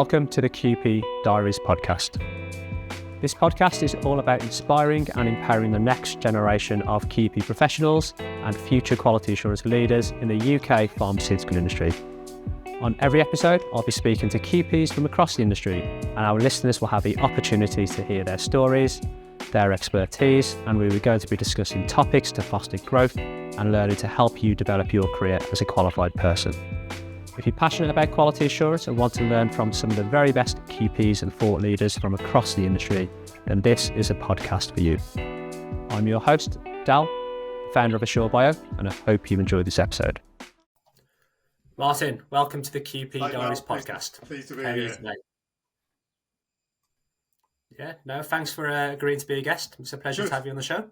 Welcome to the QP Diaries Podcast. This podcast is all about inspiring and empowering the next generation of QP professionals and future quality assurance leaders in the UK pharmaceutical industry. On every episode, I'll be speaking to QPs from across the industry, and our listeners will have the opportunity to hear their stories, their expertise, and we are going to be discussing topics to foster growth and learning to help you develop your career as a qualified person. If you're passionate about quality assurance and want to learn from some of the very best QPs and thought leaders from across the industry, then this is a podcast for you. I'm your host, Dal, founder of AssureBio, and I hope you enjoyed this episode. Martin, welcome to the QP Diaries Podcast. Pleased to be here. Yeah, no, thanks for agreeing to be a guest. It's a pleasure to have you on the show.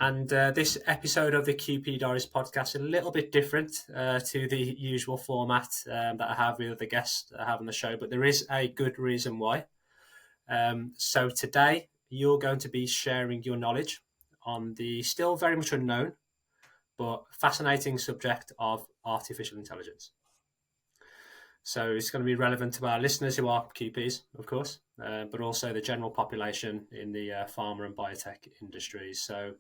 And this episode of the QP Diaries Podcast is a little bit different to the usual format that I have with the guests that I have on the show, but there is a good reason why. So today, you're going to be sharing your knowledge on the still very much unknown, but fascinating subject of artificial intelligence. So it's going to be relevant to our listeners who are QPs, of course, but also the general population in the pharma and biotech industries. So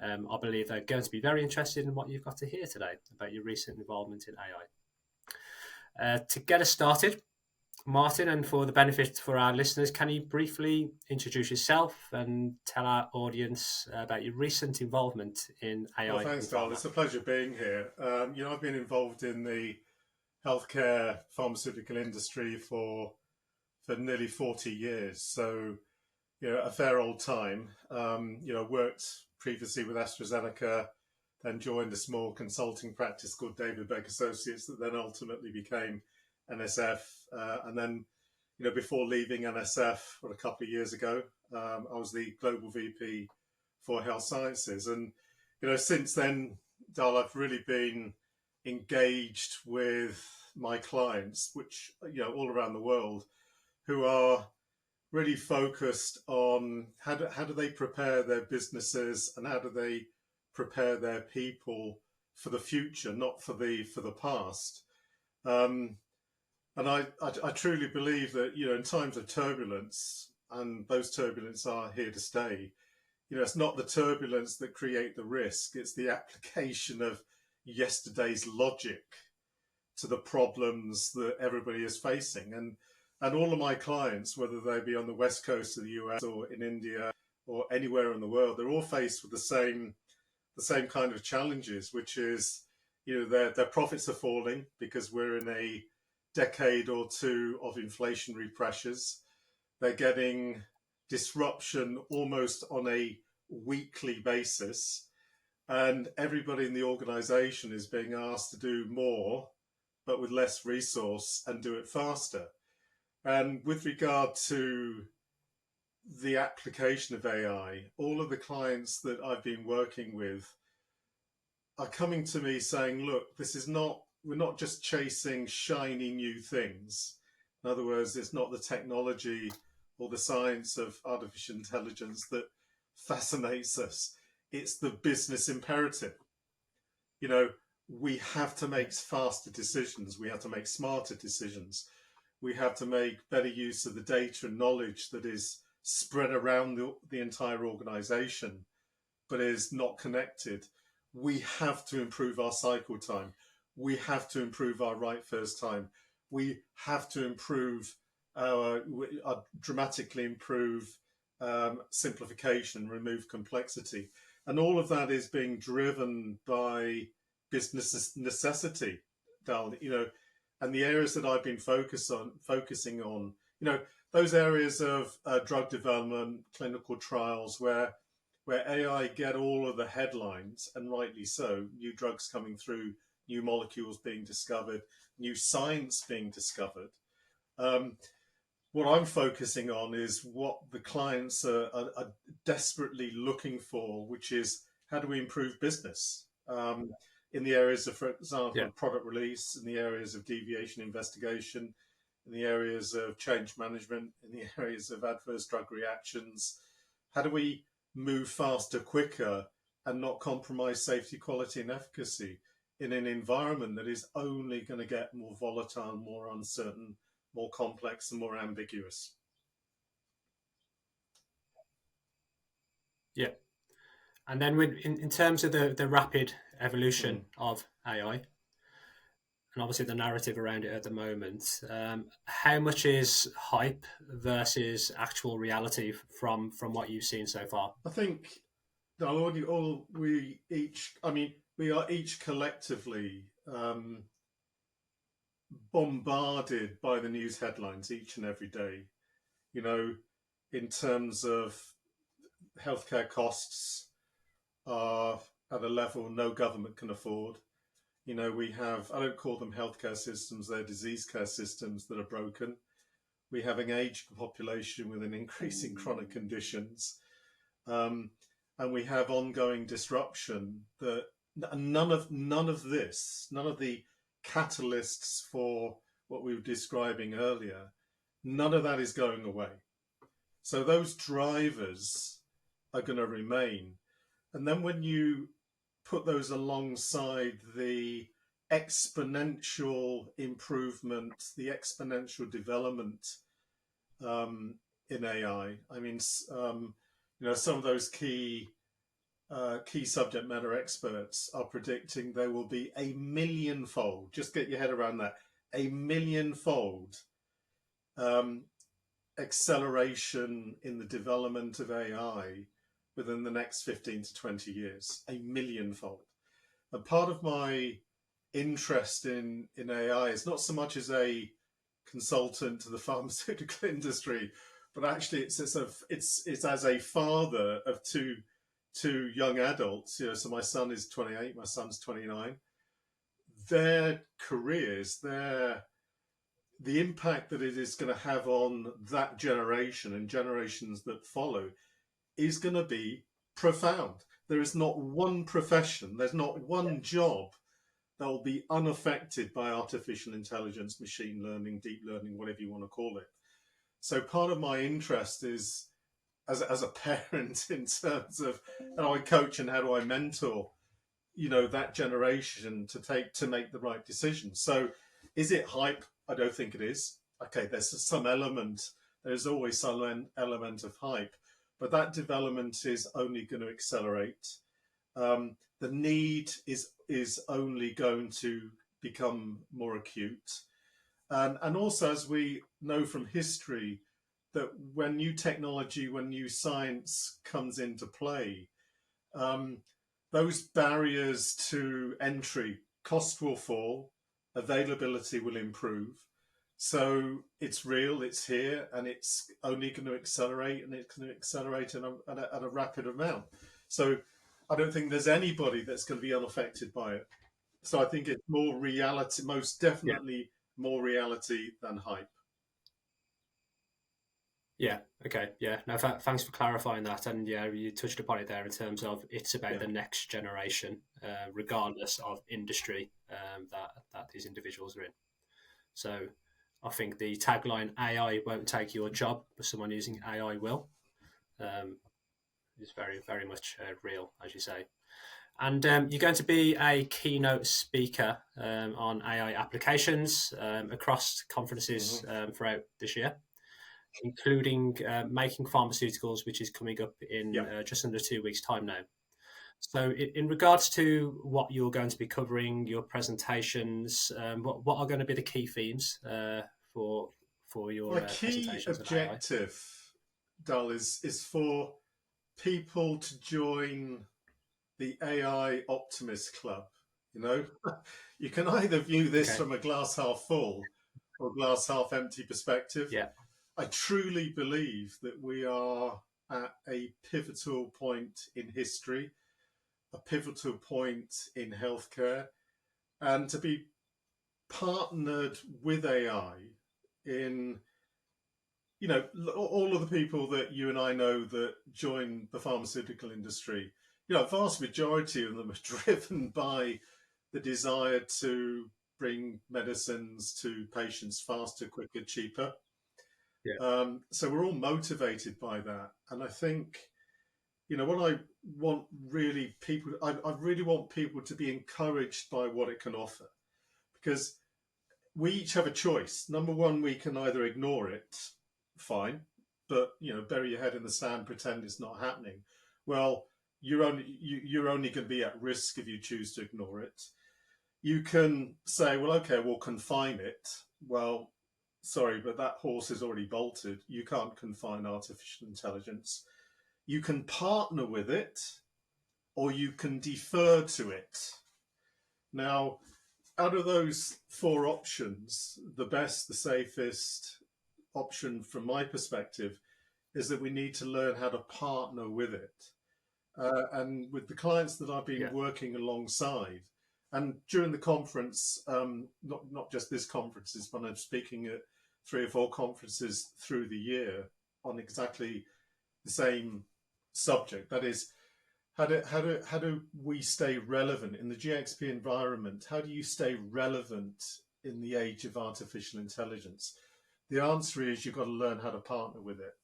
I believe they're going to be very interested in what you've got to hear today about your recent involvement in AI. To get us started, Martin, and for the benefit for our listeners, can you briefly introduce yourself and tell our audience about your recent involvement in AI? Well, thanks, Dal. It's a pleasure being here. I've been involved in the healthcare pharmaceutical industry for nearly 40 years. So, a fair old time. Worked previously with AstraZeneca, then joined a small consulting practice called David Beck Associates that then ultimately became NSF. And then, before leaving NSF a couple of years ago, I was the global VP for health sciences. And, since then, Dal, I've really been engaged with my clients, which, all around the world, who are really focused on how do they prepare their businesses and how do they prepare their people for the future, not for the past. And I truly believe that, in times of turbulence, and those turbulence are here to stay, it's not the turbulence that create the risk, it's the application of yesterday's logic to the problems that everybody is facing. And all of my clients, whether they be on the west coast of the US or in India or anywhere in the world, they're all faced with the same kind of challenges, which is, their profits are falling because we're in a decade or two of inflationary pressures. They're getting disruption almost on a weekly basis. And everybody in the organization is being asked to do more, but with less resource and do it faster. And with regard to the application of AI, all of the clients that I've been working with are coming to me saying, look, we're not just chasing shiny new things. In other words, it's not the technology or the science of artificial intelligence that fascinates us. It's the business imperative. We have to make faster decisions. We have to make smarter decisions. We have to make better use of the data and knowledge that is spread around the entire organization, but is not connected. We have to improve our cycle time. We have to improve our right first time. We have to dramatically improve simplification, remove complexity. And all of that is being driven by business necessity, Dal, and the areas that I've been focusing on, those areas of drug development, clinical trials, where AI get all of the headlines, and rightly so, new drugs coming through, new molecules being discovered, new science being discovered. What I'm focusing on is what the clients are desperately looking for, which is how do we improve business in the areas of, for example, product release, in the areas of deviation investigation, in the areas of change management, in the areas of adverse drug reactions. How do we move faster, quicker, and not compromise safety, quality, and efficacy in an environment that is only going to get more volatile, more uncertain, more complex, and more ambiguous. Yeah. And then in terms of the rapid evolution of AI, and obviously the narrative around it at the moment, how much is hype versus actual reality from what you've seen so far? I think we each, I mean, we are each collectively bombarded by the news headlines each and every day, you know, in terms of healthcare costs are at a level no government can afford. You know, we have, I don't call them healthcare systems, they're disease care systems that are broken. We have an aged population with an increase in chronic conditions. And we have ongoing disruption that none of the catalysts for what we were describing earlier, none of that is going away. So those drivers are going to remain. And then when you put those alongside the exponential improvement, the exponential development in AI, I mean, some of those key subject matter experts are predicting there will be a millionfold. Just get your head around that. A millionfold acceleration in the development of AI within the next 15 to 20 years. A millionfold. And part of my interest in AI is not so much as a consultant to the pharmaceutical industry, but actually it's as a father of two young adults. So my son is 28, my son's 29. Their careers, the impact that it is going to have on that generation and generations that follow is going to be profound. There is not one profession, there's not one job that will be unaffected by artificial intelligence, machine learning, deep learning, whatever you want to call it. So part of my interest is as a parent in terms of how do I coach and how do I mentor, that generation to make the right decisions. So is it hype? I don't think it is. Okay, there's always some element of hype, but that development is only going to accelerate. The need is only going to become more acute. And also, as we know from history, that when new technology, when new science comes into play, those barriers to entry, cost will fall, availability will improve. So it's real, it's here, and it's only going to accelerate, and it's going to accelerate at a rapid amount. So I don't think there's anybody that's going to be unaffected by it. So I think it's more reality, most definitely more reality than hype. Yeah. Okay. Yeah. No. Thanks for clarifying that. And yeah, you touched upon it there in terms of it's about the next generation, regardless of industry that these individuals are in. So I think the tagline "AI won't take your job, but someone using AI will" is very, very much real, as you say. And you're going to be a keynote speaker on AI applications across conferences throughout this year, including Making Pharmaceuticals, which is coming up in just under 2 weeks' time now. So in regards to what you're going to be covering, your presentations, what are going to be the key themes for your presentations? My key objective, Dal, is for people to join the AI Optimist Club. You can either view this from a glass half full or glass half empty perspective. Yeah. I truly believe that we are at a pivotal point in history, a pivotal point in healthcare, and to be partnered with AI in, all of the people that you and I know that join the pharmaceutical industry, a vast majority of them are driven by the desire to bring medicines to patients faster, quicker, cheaper. Yeah. So we're all motivated by that. And I think what I want really people, I really want people to be encouraged by what it can offer, because we each have a choice. Number one, we can either ignore it, fine, but bury your head in the sand, pretend it's not happening. Well, you're only going to be at risk if you choose to ignore it. You can say, well, okay, we'll confine it. Well, sorry, but that horse is already bolted. You can't confine artificial intelligence. You can partner with it, or you can defer to it. Now, out of those four options, the best, the safest option from my perspective is that we need to learn how to partner with it. And with the clients that I've been Yeah. working alongside, and during the conference, not just this conferences, but I'm speaking at 3 or 4 conferences through the year on exactly the same subject. That is, how do we stay relevant in the GXP environment? How do you stay relevant in the age of artificial intelligence? The answer is you've got to learn how to partner with it.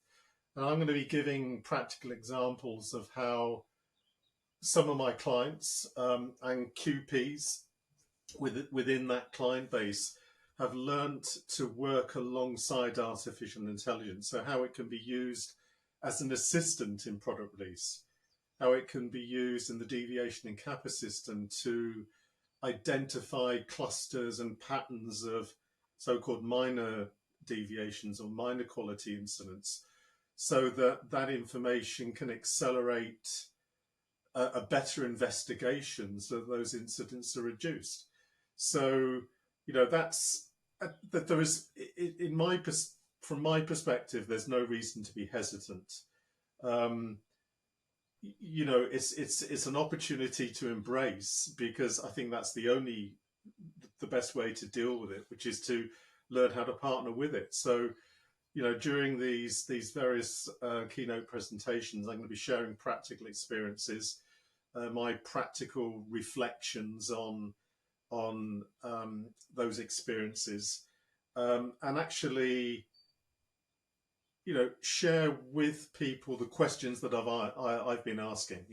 And I'm going to be giving practical examples of how some of my clients and QPs within that client base have learnt to work alongside artificial intelligence. So how it can be used as an assistant in product release, how it can be used in the deviation and kappa system to identify clusters and patterns of so-called minor deviations or minor quality incidents, so that that information can accelerate a better investigation so that those incidents are reduced. So, that's that there is, in my from my perspective, there's no reason to be hesitant. It's an opportunity to embrace, because I think that's the best way to deal with it, which is to learn how to partner with it. So, during these various keynote presentations, I'm going to be sharing practical experiences, my practical reflections on those experiences, and actually, share with people the questions that I've been asking.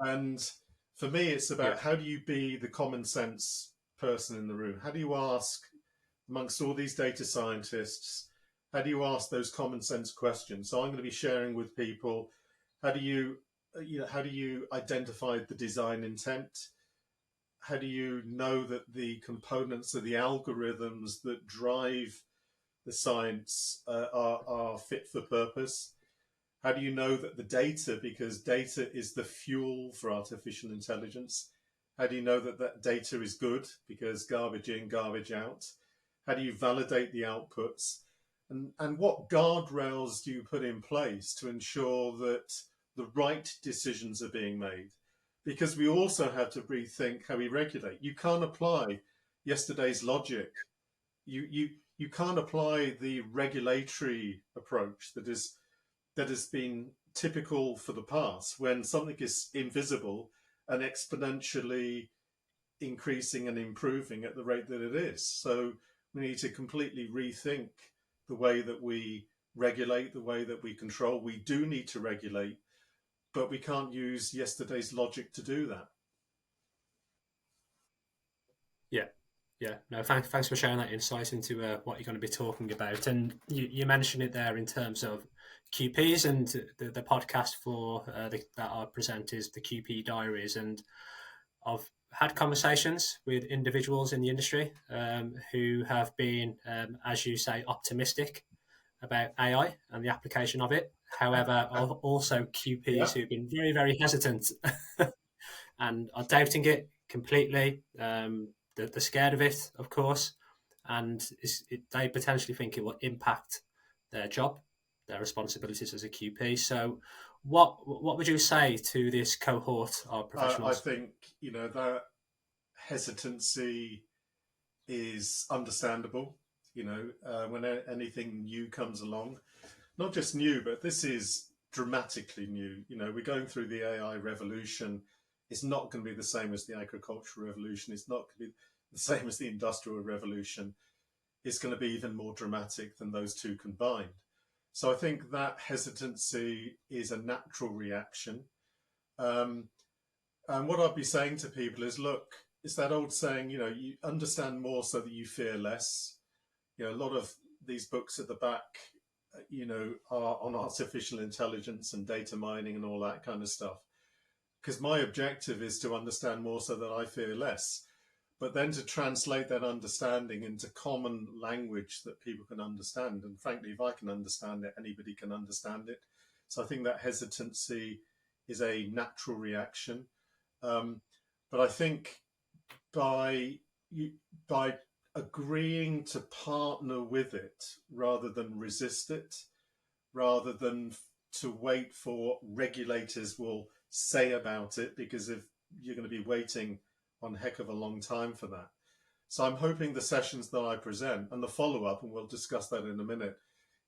And for me, it's Yeah. about how do you be the common sense person in the room? How do you ask, amongst all these data scientists, how do you ask those common sense questions? So I'm going to be sharing with people, how do you identify the design intent? How do you know that the components of the algorithms that drive the science are fit for purpose? How do you know that the data, because data is the fuel for artificial intelligence, how do you know that that data is good, because garbage in, garbage out? How do you validate the outputs? And what guardrails do you put in place to ensure that the right decisions are being made? Because we also have to rethink how we regulate. You can't apply yesterday's logic. You can't apply the regulatory approach that has been typical for the past, when something is invisible and exponentially increasing and improving at the rate that it is. So we need to completely rethink the way that we regulate, the way that we control. We do need to regulate, but we can't use yesterday's logic to do that. Yeah. Yeah, no, thanks for sharing that insight into what you're going to be talking about. And you mentioned it there in terms of QPs, and the podcast for that I present is the QP Diaries. And I've had conversations with individuals in the industry who have been, as you say, optimistic about AI and the application of it. However, also QPs Yeah. who've been very, very hesitant and are doubting it completely. They're scared of it, of course, and they potentially think it will impact their job, their responsibilities as a QP. So, what would you say to this cohort of I professionals? think that hesitancy is understandable. When anything new comes along, not just new, but this is dramatically new. We're going through the AI revolution. It's not going to be the same as the agricultural revolution. It's not going to be the same as the industrial revolution. It's going to be even more dramatic than those two combined. So I think that hesitancy is a natural reaction. Um, and what I'd be saying to people is, look, it's that old saying, you understand more so that you fear less. A lot of these books at the back, are on artificial intelligence and data mining and all that kind of stuff. Because my objective is to understand more so that I fear less, but then to translate that understanding into common language that people can understand. And frankly, if I can understand it, anybody can understand it. So I think that hesitancy is a natural reaction. But I think by agreeing to partner with it rather than resist it, rather than to wait for what regulators will say about it, because if you're going to be waiting on a heck of a long time for that. So I'm hoping the sessions that I present and the follow-up, and we'll discuss that in a minute,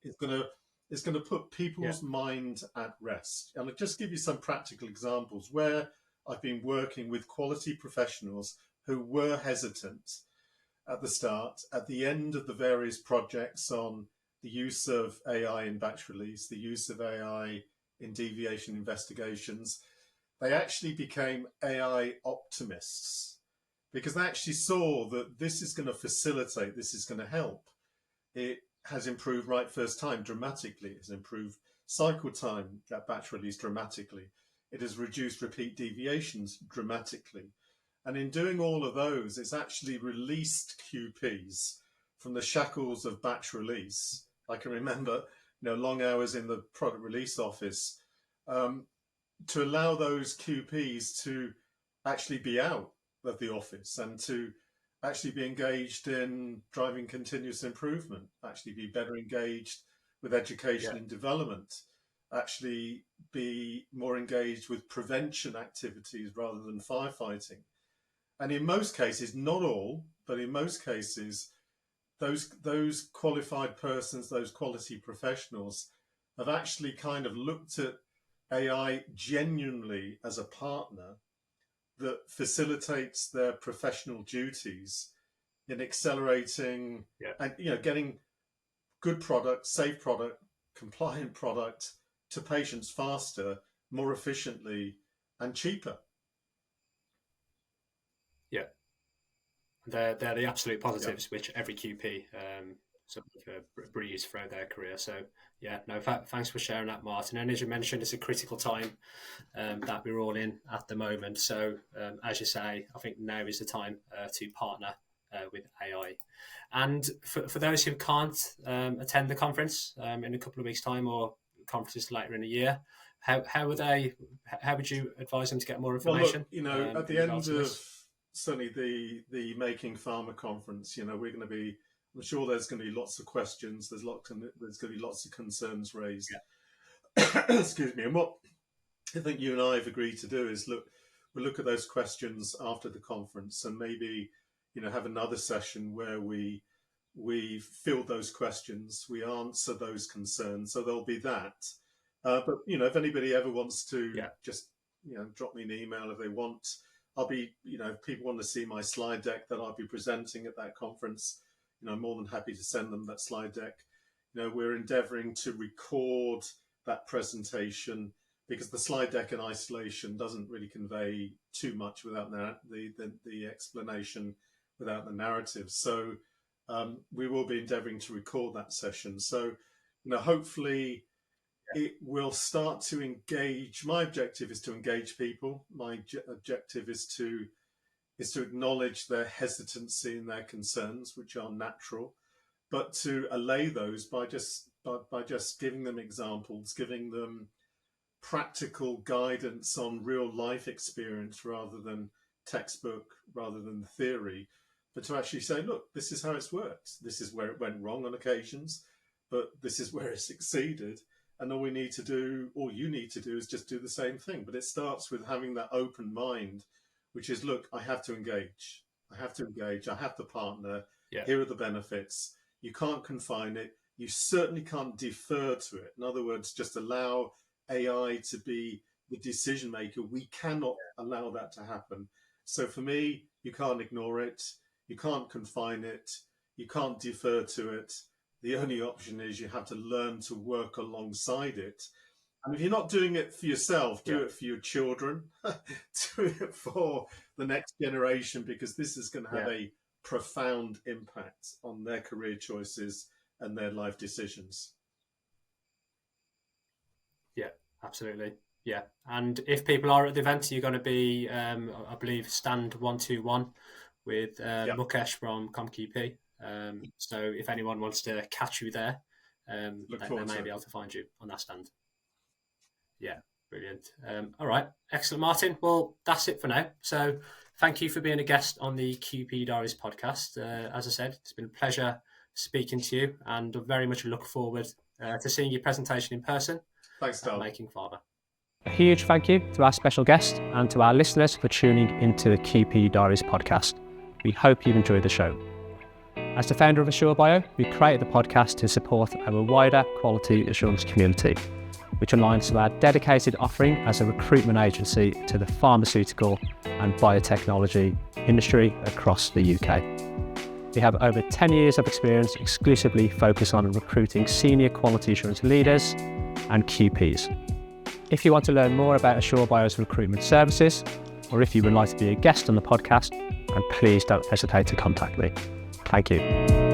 is going to put people's mind at rest. And I'll just give you some practical examples where I've been working with quality professionals who were hesitant at the start, at the end of the various projects on the use of AI in batch release, the use of AI in deviation investigations. They actually became AI optimists because they actually saw that this is going to facilitate, this is going to help. It has improved right first time dramatically. It has improved cycle time at batch release dramatically. It has reduced repeat deviations dramatically. And in doing all of those, it's actually released QPs from the shackles of batch release. I can remember, long hours in the product release office, to allow those QPs to actually be out of the office and to actually be engaged in driving continuous improvement, actually be better engaged with education and development, actually be more engaged with prevention activities rather than firefighting. And in most cases, not all, but in most cases, those qualified persons, those quality professionals have actually kind of looked at AI genuinely as a partner that facilitates their professional duties in accelerating and getting good product, safe product, compliant product to patients faster, more efficiently, and cheaper. Yeah, they're the absolute positives which every QP sort of breathes throughout their career. So yeah, no, thanks for sharing that, Martin. And as you mentioned, it's a critical time that we're all in at the moment. So as you say, I think now is the time to partner with AI. And for those who can't attend the conference in a couple of weeks' time or conferences later in the year, how would you advise them to get more information? Well, look, at the end of certainly the Making Pharma conference, we're going to be, I'm sure there's going to be lots of questions. There's going to be lots of concerns raised. Yeah. Excuse me. And what I think you and I have agreed to do is we'll look at those questions after the conference and maybe, have another session where we field those questions, we answer those concerns. So there'll be that. But, if anybody ever wants to just, drop me an email if they want, I'll be, if people want to see my slide deck that I'll be presenting at that conference, I'm more than happy to send them that slide deck. We're endeavoring to record that presentation because the slide deck in isolation doesn't really convey too much without the explanation, without the narrative. So we will be endeavoring to record that session. So, hopefully it will start to engage. My objective is to engage people. My objective is to acknowledge their hesitancy and their concerns, which are natural, but to allay those by just giving them examples, giving them practical guidance on real life experience rather than textbook, rather than theory, but to actually say, look, this is how it's worked. This is where it went wrong on occasions, but this is where it succeeded. And all you need to do is just do the same thing. But it starts with having that open mind, which is, look, I have to engage. I have to partner. Yeah. Here are the benefits. You can't confine it. You certainly can't defer to it. In other words, just allow AI to be the decision maker. We cannot allow that to happen. So for me, you can't ignore it. You can't confine it. You can't defer to it. The only option is you have to learn to work alongside it. And if you're not doing it for yourself, do it for your children, do it for the next generation, because this is going to have a profound impact on their career choices and their life decisions. Yeah, absolutely. Yeah. And if people are at the event, you're going to be, I believe, stand 121 with Mukesh from QP. So if anyone wants to catch you there, they may be able to find you on that stand. Yeah, brilliant. All right, excellent, Martin. Well, that's it for now. So thank you for being a guest on the QP Diaries podcast. As I said, it's been a pleasure speaking to you, and I very much look forward to seeing your presentation in person. Thanks, Dal. Making Pharma. A huge thank you to our special guest and to our listeners for tuning into the QP Diaries podcast. We hope you've enjoyed the show. As the founder of AssureBio, we created the podcast to support our wider quality assurance community, which aligns to our dedicated offering as a recruitment agency to the pharmaceutical and biotechnology industry across the UK. We have over 10 years of experience exclusively focused on recruiting senior quality assurance leaders and QPs. If you want to learn more about AssureBio's recruitment services, or if you would like to be a guest on the podcast, then please don't hesitate to contact me. Thank you.